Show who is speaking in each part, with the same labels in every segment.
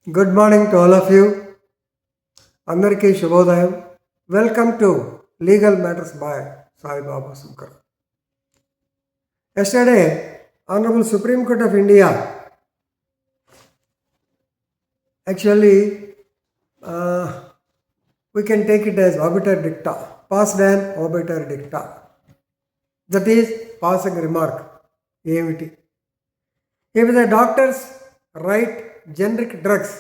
Speaker 1: Good morning to all of you. Andariki Shubhodayam. Welcome to Legal Matters by Sai Baba Shankar. Yesterday, Honorable Supreme Court of India actually we can take it as obiter dicta, passed an obiter dicta. That is passing remark. If the doctors write generic drugs,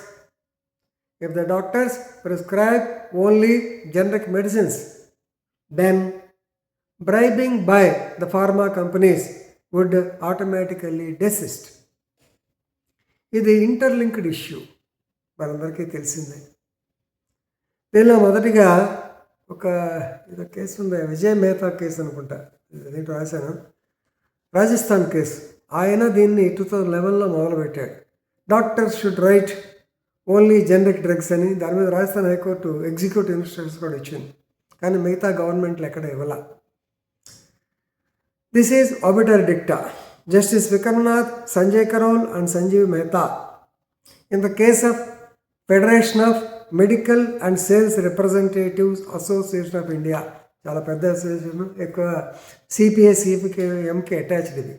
Speaker 1: if the doctors prescribe only generic medicines, then bribing by the pharma companies would automatically desist. ఇది interlinked issue మనందరికీ తెలిసిందే. దీనిలో మొదటిగా ఒక case ఉంది, Vijay Mehta case అనుకుంటా, దీంట్లో రాశాను, రాజస్థాన్ కేసు. ఆయన దీన్ని 2011లో మొదలుపెట్టాడు. Doctors should write only generic drugs అని. దాని మీద రాజస్థాన్ హైకోర్టు ఎగ్జిక్యూటివ్ ఇన్స్ట్రక్షన్స్ కూడా ఇచ్చింది, కానీ మిగతా గవర్నమెంట్లు ఎక్కడ ఇవ్వాల. This is obiter dicta. Justice Vikram Nath, Sanjay Karol and Sanjeev Mehta in the case of federation of medical and sales representatives association of India. చాలా పెద్ద అసోసియేషన్, ఎక్కువ సిపిఐ సిపిఎంకి అటాచ్డ్ ఇది,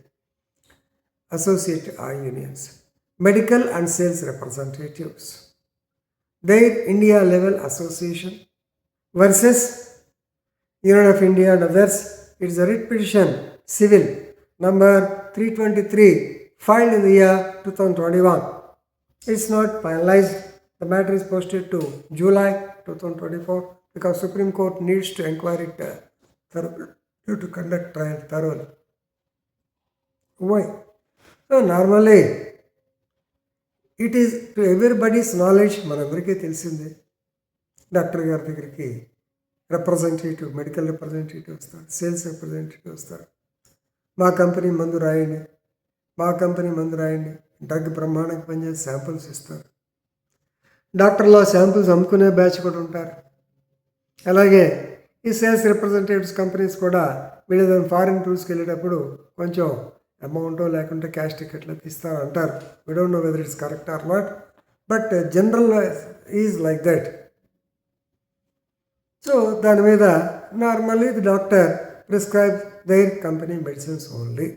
Speaker 1: associate unions, medical and sales representatives, their India level association versus Union of India and others. It's a writ petition civil number 323 filed in the year 2021. It's not finalized. The matter is posted to July 2024 because Supreme Court needs to inquire it thoroughly to conduct trial thoroughly. Why? So normally it is to everybody's knowledge, మనందరికీ తెలిసిందే. Doctor గారి దగ్గరికి representative, medical representative వస్తారు, sales representative వస్తారు. మా company మందు రాయండి, మా కంపెనీ మందు రాయండి, డ్రగ్ బ్రహ్మాండంగా పనిచేసి శాంపుల్స్ ఇస్తారు. డాక్టర్లో శాంపుల్స్ అమ్ముకునే బ్యాచ్ కూడా ఉంటారు. అలాగే ఈ సేల్స్ రిప్రజెంటేటివ్స్ కంపెనీస్ కూడా వీళ్ళు ఫారిన్ టూర్స్కి వెళ్ళేటప్పుడు కొంచెం అమౌంటో లేకుంటే క్యాష్ టికెట్లు ఇస్తారు అంటారు. We don't know whether it's correct or not, but general is like that. So దాని మీద normally the doctor prescribe their company medicines only.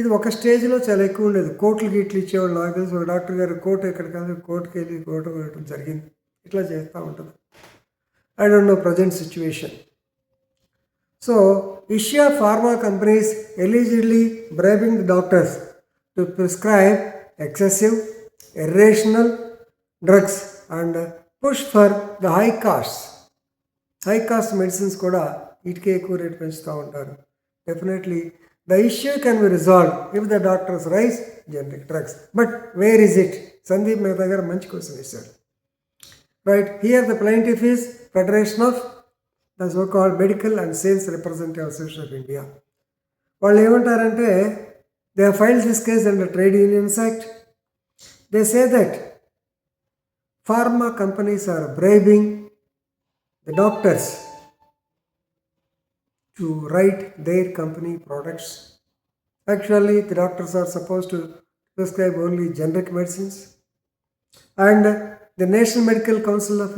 Speaker 1: ఇది ఒక స్టేజ్లో చాలా ఎక్కువ ఉండేది. కోట్లు గిట్లు ఇచ్చేవాళ్ళు. నాకు తెలుసు ఒక డాక్టర్ గారు కోర్టు ఎక్కడికి కోర్టుకి వెళ్ళి కోర్టు వేయడం జరిగింది. ఇట్లా చేస్తూ ఉంటుంది. I don't know present situation. So, issue of pharma companies allegedly bribing the doctors to prescribe excessive, irrational drugs and push for the high costs. High cost medicines కూడా వీటికి ఎక్కువ రేట్ పెంచుతూ ఉంటారు. Definitely, the issue can be resolved if the doctors raise generic drugs. But where is it? Sandeep Mehta garu manchi question istaru. Right, here the plaintiff is Federation of the so-called Medical and Sales Representative Association of India. వాళ్ళు ఏమంటారంటే, they have filed this case under Trade Unions Act. They say that pharma companies are bribing the doctors to write their company products. Actually, the doctors are supposed to prescribe only generic medicines, and the National Medical Council of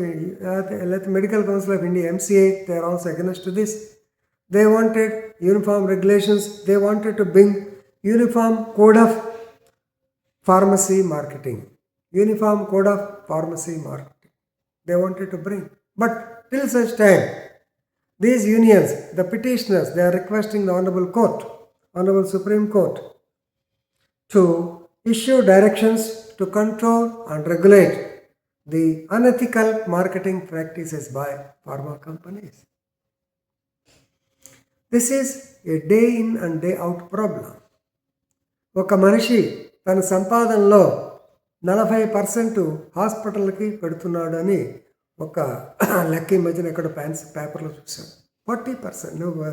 Speaker 1: India, MCA, they are also against to this. They wanted uniform regulations. They wanted to bring uniform code of pharmacy marketing. Uniform code of pharmacy marketing. They wanted to bring. But till such time, these unions, the petitioners, they are requesting the Honorable Supreme Court, to issue directions to control and regulate the unethical marketing practices by pharma companies. This is a day in and day out problem. ఒక మనిషి తన సంపాదనలో 40% హాస్పిటల్కి పెడుతున్నాడు అని ఒక లెక్క ఈ మధ్యన ఎక్కడ పేపర్లో చూసాను. 40%. నువ్వు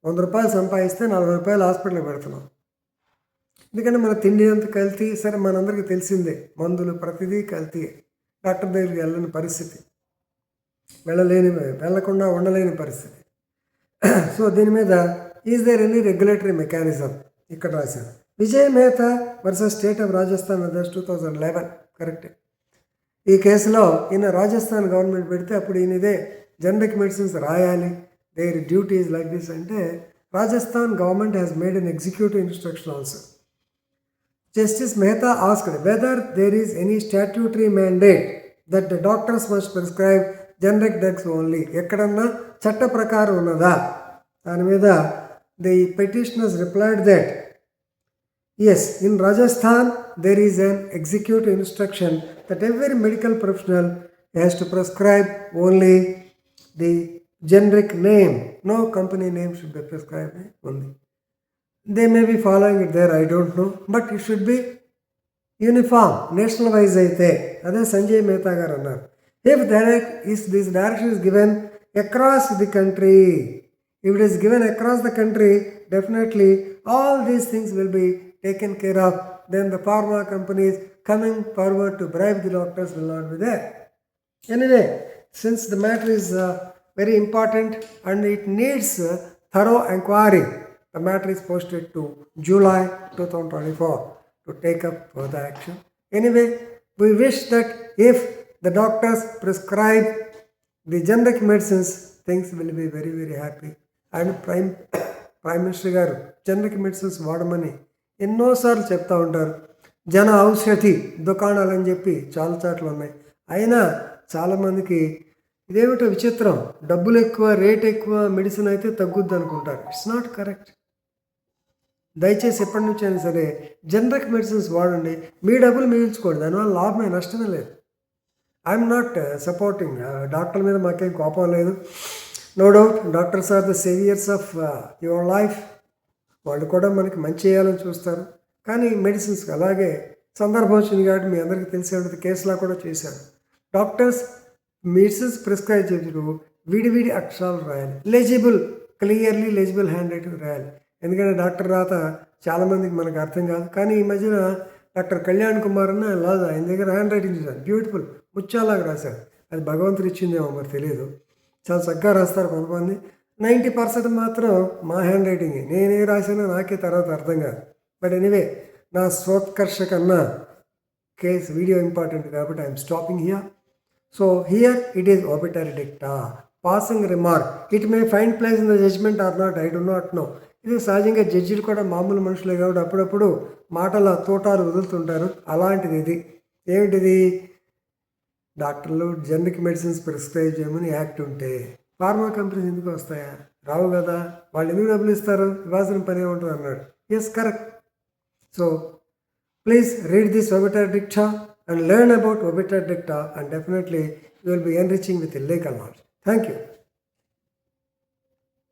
Speaker 1: 100 రూపాయలు సంపాదిస్తే 40 రూపాయలు హాస్పిటల్కి పెడుతున్నావు. ఎందుకంటే మన తిండి అంతా కల్తీ. సరే, మనందరికీ తెలిసిందే, మందులు ప్రతిదీ కల్తీ. డాక్టర్ దగ్గరికి వెళ్ళని పరిస్థితి, వెళ్ళకుండా ఉండలేని పరిస్థితి. సో దీని మీద is there any regulatory mechanism ఇక్కడ రాశారు. Vijay Mehta versus state of Rajasthan others 2011 correct. ఈ కేసులో ఈయన రాజస్థాన్ గవర్నమెంట్ పెడితే అప్పుడు ఈయన ఇదే జనరిక్ మెడిసిన్స్ రాయాలి, దేర్ డ్యూటీస్ లైక్ దిస్ అంటే Rajasthan government has made an executive instruction also. Justice Mehta asked whether there is any statutory mandate that the doctors must prescribe generic drugs only. ఎక్కడన్నా చట్ట ప్రకారం ఉన్నదా? దాని మీద the petitioners replied that yes, in Rajasthan there is an executive instruction that every medical professional has to prescribe only the generic name. No company name should be prescribed only. They may be following it there, I don't know, but it should be uniform, national wise అయితే అదే సంజయ్ మెహతా గారు అన్నారు. If this direction is given across the country, if it is given across the country, definitely all these things will be taken care of. Then the pharma companies coming forward to bribe the doctors will not be there. Anyway, since the matter is very important and it needs thorough inquiry, the matter is posted to July 2024 to take up further action. Anyway, we wish that if the doctors prescribe the generic medicines, things will be very, very happy. And Prime Minister గారు generic medicines వాడమని ఎన్నోసార్లు చెప్తా ఉంటారు. జన ఔషధి దుకాణాలు అని చెప్పి చాలా చాట్లు ఉన్నాయి. అయినా చాలామందికి ఇదేమిటో విచిత్రం, డబ్బులు ఎక్కువ, రేట్ ఎక్కువ, మెడిసిన్ అయితే తగ్గుద్ది అనుకుంటారు. It's not correct. దయచేసి ఎప్పటి నుంచి అయినా సరే జనరిక్ మెడిసిన్స్ వాడండి, మీ డబ్బులు మిగిల్చుకోండి, దానివల్ల లాభమే నష్టమే లేదు. ఐఎమ్ నాట్ సపోర్టింగ్, డాక్టర్ల మీద మాకేం కోపం లేదు. No doubt doctors are the saviours of your life. వాళ్ళు కూడా మనకి మంచి చేయాలని చూస్తారు. కానీ మెడిసిన్స్కి అలాగే సందర్భం వచ్చింది కాబట్టి మీ అందరికీ తెలిసే కేసులా కూడా చేశారు. డాక్టర్స్ మెడిసిన్స్ ప్రిస్క్రైబ్ చేసేటప్పుడు విడివిడి అక్షరాలు రాయాలి, legible, clearly legible hand writing రాయాలి. ఎందుకంటే డాక్టర్ రాత చాలామందికి మనకు అర్థం కాదు. కానీ ఈ మధ్యన డాక్టర్ కళ్యాణ్ కుమార్ అన్న లాజ్ ఆయన దగ్గర హ్యాండ్ రైటింగ్ చూశాను, బ్యూటిఫుల్, ముచ్చాలాగా రాశారు. అది భగవంతుడు ఇచ్చిందేమో మరి తెలియదు, చాలా చక్కగా రాస్తారు. కొంతమంది 90% మాత్రం మా హ్యాండ్ రైటింగ్, నేనే రాసినా నాకే తర్వాత అర్థం కాదు. బట్ ఎనీవే, నా స్వోత్కర్ష కన్నా కేస్ వీడియో ఇంపార్టెంట్ కాబట్టి I'm stopping here. So here it is obituary dicta, passing remark. It may find place in the judgment or not, I do not know. ఇది సహజంగా జడ్జిలు కూడా మామూలు మనుషులే కాబట్టి అప్పుడప్పుడు మాటల తోటాలు వదులుతుంటారు. అలాంటిది ఇది. ఏమిటిది? డాక్టర్లు జనరిక్ మెడిసిన్స్ ప్రిస్క్రైబ్ చేయమని యాక్ట్ ఉంటే ఫార్మా కంపెనీస్ ఎందుకు వస్తాయా? రావు కదా. వాళ్ళు ఎందుకు డబ్బులు ఇస్తారు? ఇవ్వాల్సిన పని ఏముంటుంది అన్నాడు. Yes, correct. So please read this obituary dicta and learn about obituary dicta, and definitely you will be enriching with legal knowledge. Thank you.